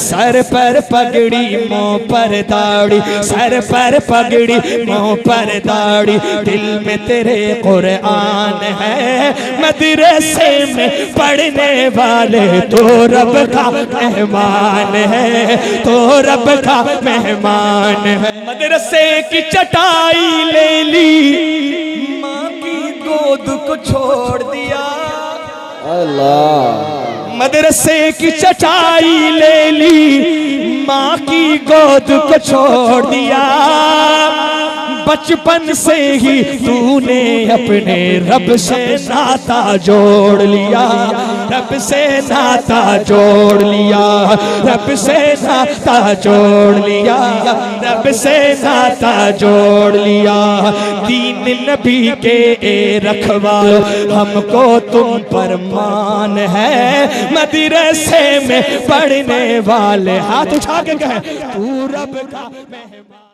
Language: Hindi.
सर पर पगड़ी मुंह पर दाढ़ी, सर पर पगड़ी मुंह पर दाढ़ी, दिल में तेरे कुरान है। मदरसे में पढ़ने वाले तो रब का मेहमान है, तो रब का मेहमान है। मदरसे की चटाई ले ली, माँ की गोद को छोड़ दिया। अल्लाह। मदरसे की चटाई ले ली, माँ की गोद को छोड़ दिया। बचपन से ही तूने अपने रब से नाता जोड़ लिया, रब से नाता जोड़ लिया, रब से नाता जोड़ लिया, रब से नाता जोड़ लिया। दीन नबी के रखवालो हमको तुम पर मान है। मदरसे में पढ़ने वाले हाथ उठा के कहे तू रब का मेहमान।